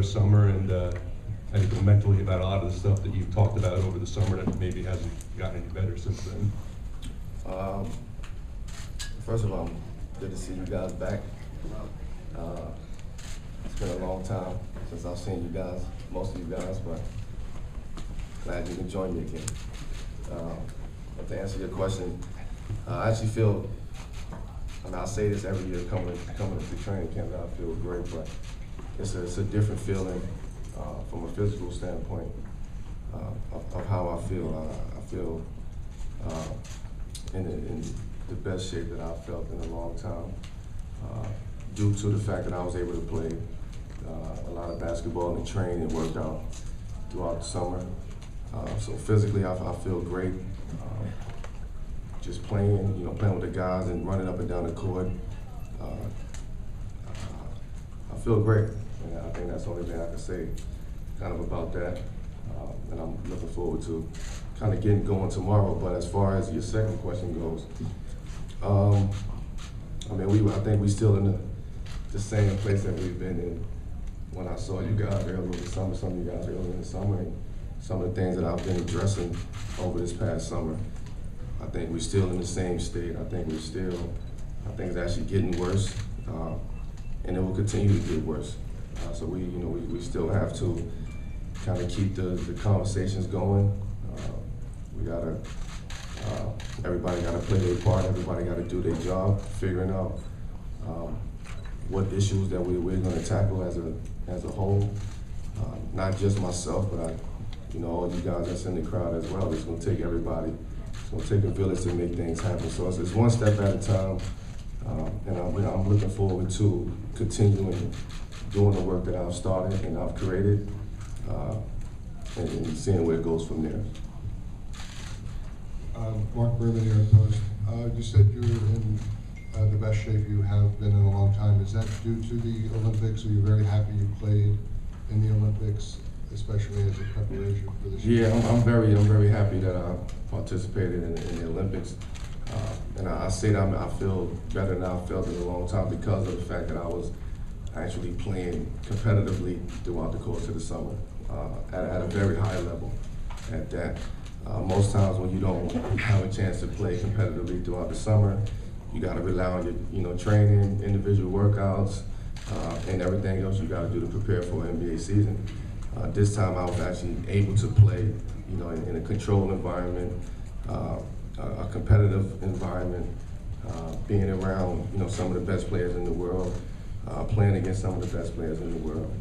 summer, and how you feel mentally about a lot of the stuff that you've talked about over the summer that maybe hasn't gotten any better since then? First of all, good to see you guys back. It's been a long time since I've seen you guys, most of you guys, but glad you can join me again. But to answer your question, I actually feel, and I say this every year coming to training camp, that I feel great, but it's a different feeling from a physical standpoint of how I feel. I feel in the best shape that I've felt in a long time, due to the fact that I was able to play a lot of basketball and train and work out throughout the summer. So physically, I feel great. Just playing, playing with the guys and running up and down the court. I feel great, and I think that's the only thing I can say kind of about that. And I'm looking forward to kind of getting going tomorrow. But as far as your second question goes, I think we still in the same place that we've been in when I saw you guys earlier in the summer, some of you guys earlier in the summer, and some of the things that I've been addressing over this past summer. I think we're still in the same state. I think it's actually getting worse, and it will continue to get worse. So we still have to kind of keep the conversations going. Everybody gotta play their part. Everybody gotta do their job, figuring out what issues that we're gonna tackle as a whole. Not just myself, but all you guys that's in the crowd as well. It's gonna take everybody. It's going to take a village to make things happen. So it's one step at a time, and I'm looking forward to continuing doing the work that I've started and I've created, and seeing where it goes from there. Mark Berman here at Post. You said you're in the best shape you have been in a long time. Is that due to the Olympics? Are you very happy you played in the Olympics, especially as a preparation for this year? Yeah, I'm very happy that I participated in the Olympics. And I say that I feel better than I felt in a long time because of the fact that I was actually playing competitively throughout the course of the summer at a very high level at that. Most times when you don't have a chance to play competitively throughout the summer, you got to rely on your training, individual workouts, and everything else you got to do to prepare for an NBA season. This time I was actually able to play, in a controlled environment, a competitive environment, being around, some of the best players in the world, playing against some of the best players in the world.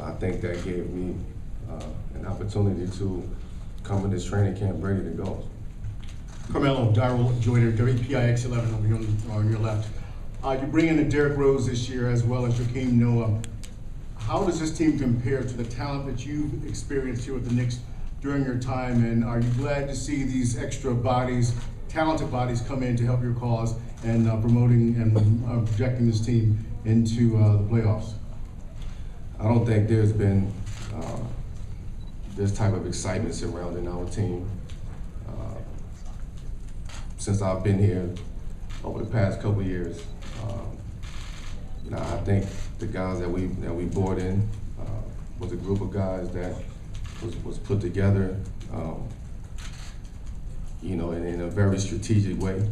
I think that gave me an opportunity to come in this training camp ready to go. Carmelo, Daryl Joyner, WPIX11 over on your left. You bring in a Derrick Rose this year as well as Joakim Noah. How does this team compare to the talent that you've experienced here with the Knicks during your time, and are you glad to see these extra bodies, talented bodies, come in to help your cause and promoting and projecting this team into the playoffs? I don't think there's been this type of excitement surrounding our team since I've been here over the past couple of years. I think the guys that we brought in was a group of guys that was put together, in a very strategic way.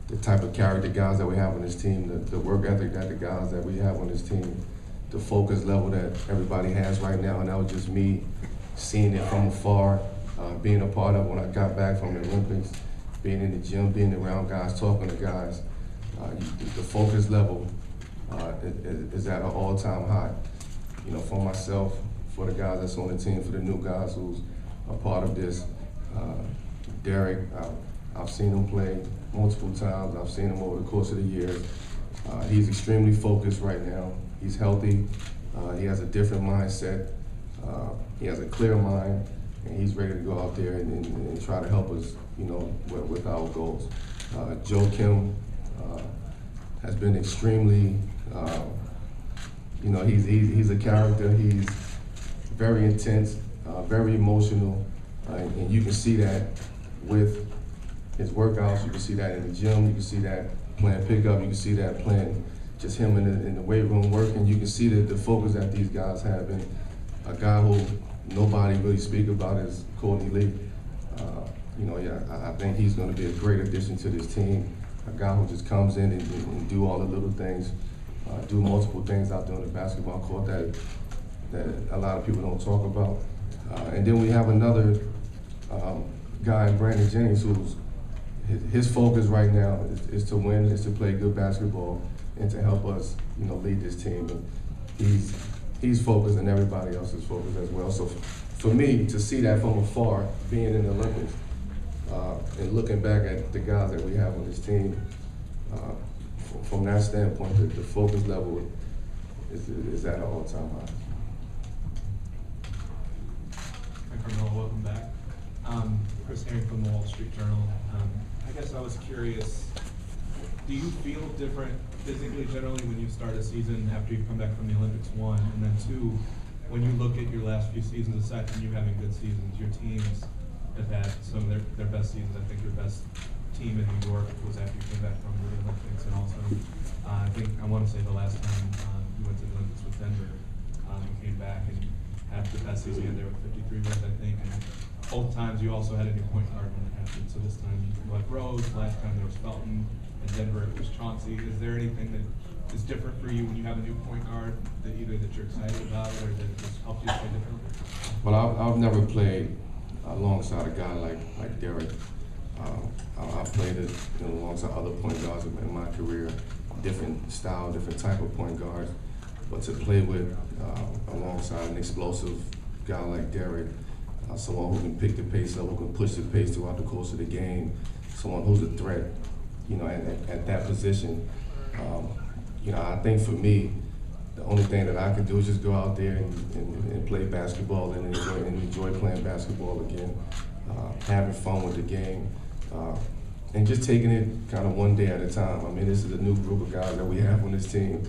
The type of character guys that we have on this team, the work ethic that the guys that we have on this team, the focus level that everybody has right now, and that was just me seeing it from afar, being a part of when I got back from the Olympics, being in the gym, being around guys, talking to guys. The focus level is at an all-time high. For myself, for the guys that's on the team, for the new guys who's a part of this. Derrick, I've seen him play multiple times. I've seen him over the course of the years. He's extremely focused right now. He's healthy. He has a different mindset. He has a clear mind, and he's ready to go out there and try to help us, with our goals. Joakim has been extremely, he's a character. He's very intense, very emotional, and you can see that with his workouts. You can see that in the gym. You can see that playing pickup. You can see that playing just him in the weight room working, you can see the focus that these guys have. And a guy who nobody really speak about is Courtney Lee. I think he's going to be a great addition to this team. A guy who just comes in and do all the little things, do multiple things out there on the basketball court that a lot of people don't talk about. And then we have another guy, Brandon Jennings, who's his focus right now is to win, is to play good basketball, and to help us, lead this team. And he's focused, and everybody else is focused as well. So for me, to see that from afar, being in the Olympics, and looking back at the guys that we have on this team, from that standpoint, the focus level is at an all-time high. Hi, Carmelo, welcome back. Chris Herring from the Wall Street Journal. I guess I was curious, do you feel different physically generally when you start a season after you come back from the Olympics, one, and then two, when you look at your last few seasons, aside from you having good seasons, your teams have had some of their best seasons. I think your best team in New York was after you came back from the Olympics, and also I want to say the last time you went to the Olympics with Denver, you came back and had the best season you had there with 53 wins, I think, and both times you also had a new point guard when it happened. So this time you had Rose, last time there was Felton, and Denver it was Chauncey. Is there anything that is different for you when you have a new point guard that either that you're excited about or that just helps you play differently? Well, I've never played alongside a guy like Derrick. I've played it alongside other point guards in my career, different style, different type of point guards. But to play with alongside an explosive guy like Derrick, someone who can pick the pace up, who can push the pace throughout the course of the game, someone who's a threat, at that position. I think for me, the only thing that I can do is just go out there and play basketball and enjoy playing basketball again, having fun with the game, and just taking it kind of one day at a time. I mean, this is a new group of guys that we have on this team,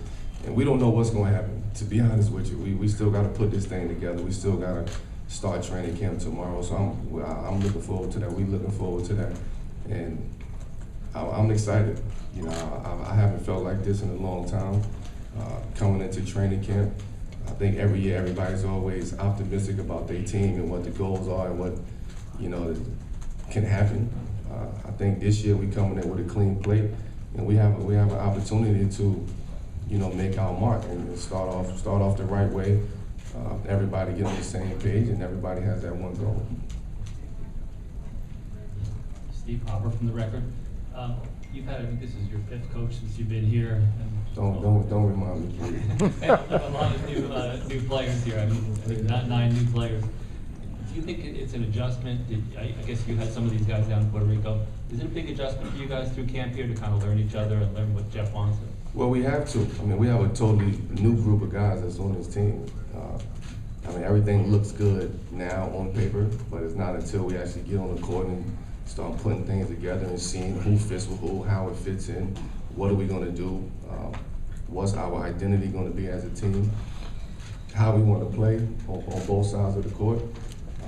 and we don't know what's going to happen, to be honest with you. We still got to put this thing together. We still got to start training camp tomorrow, so I'm looking forward to that. We're looking forward to that, and I'm excited. I haven't felt like this in a long time. Coming into training camp, I think every year everybody's always optimistic about their team and what the goals are and what can happen. I think this year we coming in with a clean plate, and we have an opportunity to make our mark and start off the right way. Everybody get on the same page, and everybody has that one goal. Steve Hopper from The Record. You've had, I think this is your 5th coach since you've been here. And Don't remind me, please. a lot of new players here. I mean, not 9 new players. Do you think it's an adjustment? I guess you had some of these guys down in Puerto Rico. Is it a big adjustment for you guys through camp here to kind of learn each other and learn what Jeff wants? Well, we have to. I mean, we have a totally new group of guys that's on this team. Everything looks good now on paper, but it's not until we actually get on the court and start putting things together and seeing who fits with who, how it fits in, what are we going to do, what's our identity going to be as a team, how we want to play on both sides of the court.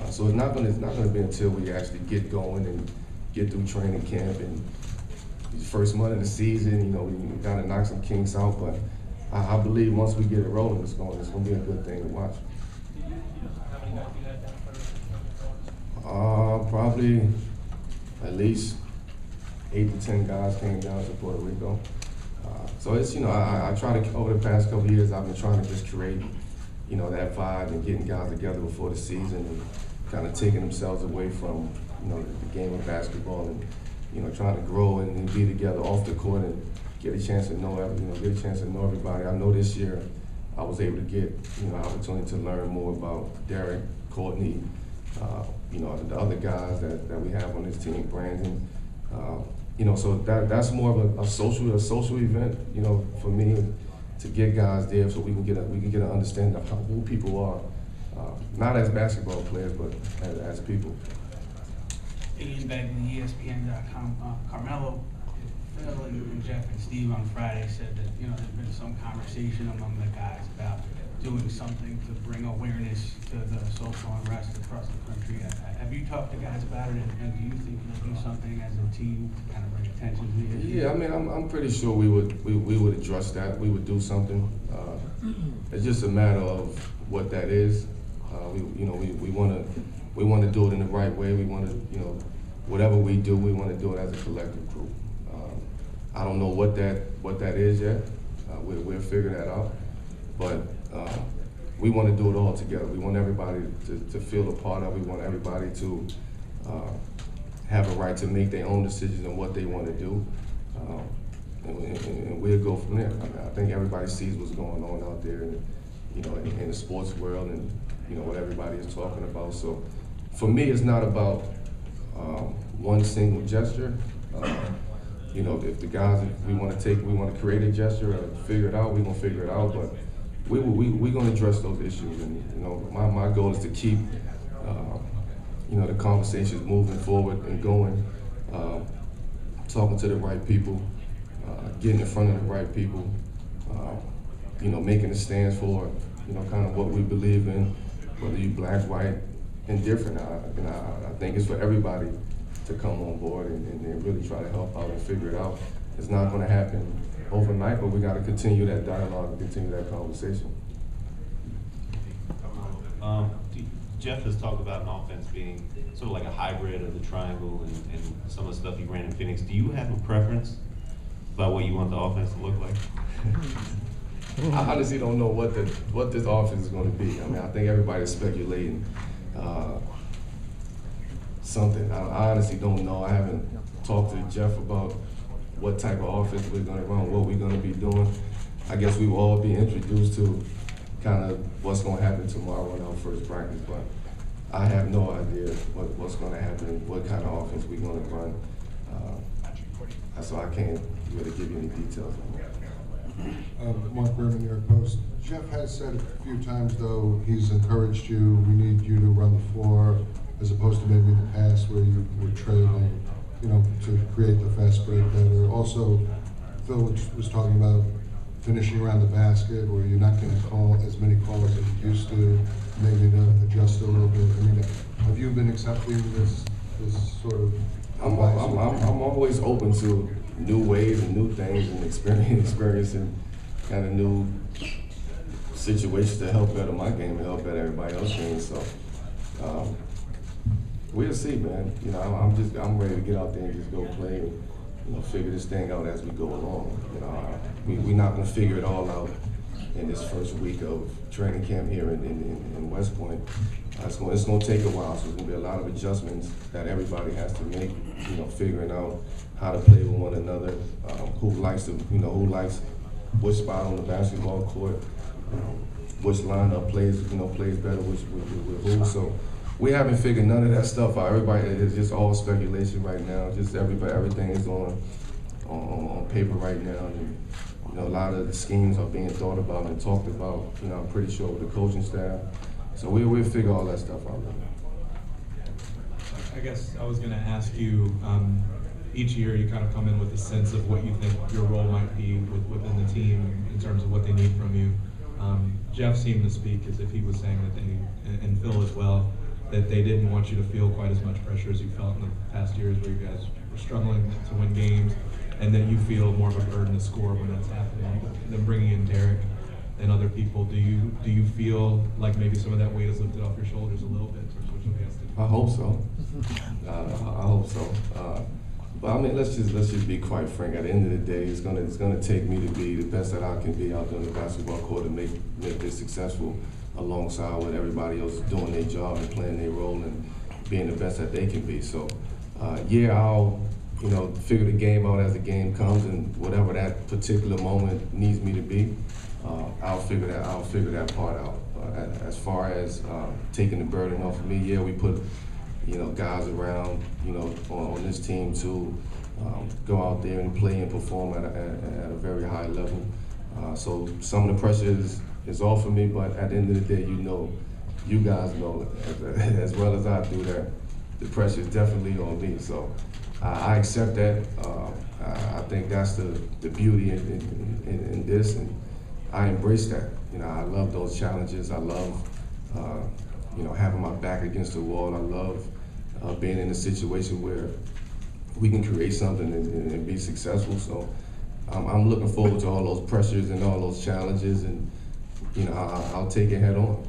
So it's not going to be until we actually get going and get through training camp and the first month of the season. We got to knock some kinks out, but I believe once we get it rolling, it's going to be a good thing to watch. How many guys you had down in Puerto Rico? Probably at least 8 to 10 guys came down to Puerto Rico. So it's, I try to, over the past couple of years, I've been trying to just create, that vibe and getting guys together before the season and kind of taking themselves away from, the game of basketball and, trying to grow and be together off the court and get a chance to know everybody. I know this year I was able to get, an opportunity to learn more about Derrick, Courtney, the other guys that we have on this team, Brandon. So that's more of a social event, for me to get guys there so we can get an understanding of who people are, not as basketball players, but as people. Ian Begley, ESPN.com. Carmelo, Phil and Jeff and Steve on Friday said that there's been some conversation among the guys about doing something to bring awareness to the social unrest across the country. Have you talked to guys about it, and do you think you'll do something as a team to kind of bring attention to the issue? Yeah, I mean, I'm pretty sure we would address that. We would do something. It's just a matter of what that is. We want to do it in the right way. We want to, whatever we do, we want to do it as a collective group. I don't know what that is yet. We'll figure that out. But we want to do it all together. We want everybody to feel a part of it. We want everybody to have a right to make their own decisions on what they want to do. And we'll go from there. I mean, I think everybody sees what's going on out there, in the sports world, and what everybody is talking about. So, for me, it's not about one single gesture. If the guys, if we want to create a gesture or figure it out, we're gonna figure it out. But we're gonna address those issues, and my goal is to keep the conversations moving forward and going, talking to the right people, getting in front of the right people, making a stand for kind of what we believe in, whether you black, white, indifferent. I think it's for everybody to come on board and really try to help out and figure it out. It's not going to happen overnight, but we got to continue that dialogue and continue that conversation. Jeff has talked about an offense being sort of like a hybrid of the triangle and some of the stuff you ran in Phoenix. Do you have a preference about what you want the offense to look like? I honestly don't know what this offense is going to be. I mean, I think everybody's speculating something. I honestly don't know. I haven't talked to Jeff about what type of offense we're going to run, what we're going to be doing. I guess we will all be introduced to kind of what's going to happen tomorrow in our first practice, but I have no idea what's going to happen, what kind of offense we're going to run. So I can't really give you any details on that. Mark Berman, New York Post. Jeff has said a few times, though, he's encouraged you, we need you to run the floor, as opposed to maybe in the past where you were trailing, to create the fast break better. Also, Phil was talking about finishing around the basket, where you're not going to call as many calls as you used to, maybe to adjust a little bit. I mean, have you been accepting this sort of advice? I'm always open to new ways and new things and experiencing kind of new situations to help better my game and help better everybody else's game. So we'll see, man. I'm ready to get out there and just go play and figure this thing out as we go along. We're not gonna figure it all out in this first week of training camp here in West Point. It's gonna take a while, so there's gonna be a lot of adjustments that everybody has to make. Figuring out how to play with one another, who likes which spot on the basketball court, which lineup plays better with who. So we haven't figured none of that stuff out. Everybody, it's just all speculation right now. Just everything is on paper right now, and a lot of the schemes are being thought about and talked about. I'm pretty sure with the coaching staff. So we'll figure all that stuff out. I guess I was going to ask you, each year you kind of come in with a sense of what you think your role might be within the team in terms of what they need from you. Jeff seemed to speak as if he was saying that and Phil as well, that they didn't want you to feel quite as much pressure as you felt in the past years where you guys were struggling to win games, and that you feel more of a burden to score when that's happening. And then bringing in Derrick and other people, do you feel like maybe some of that weight is lifted off your shoulders a little bit in terms of what you guys do? I hope so. I hope so. But I mean, let's just be quite frank. At the end of the day, it's gonna take me to be the best that I can be out there on the basketball court to make this successful, alongside with everybody else doing their job and playing their role and being the best that they can be. So, I'll figure the game out as the game comes, and whatever that particular moment needs me to be, I'll figure that part out. As far as taking the burden off of me, we put guys around on this team to go out there and play and perform at a very high level. So some of the pressure is off of me, but at the end of the day, you guys know as well as I do that the pressure is definitely on me. So I accept that. I think that's the beauty in this, and I embrace that. You know, I love those challenges. I love, you know, having my back against the wall. I love being in a situation where we can create something and be successful. So I'm looking forward to all those pressures and all those challenges, and you know, I'll take it head on.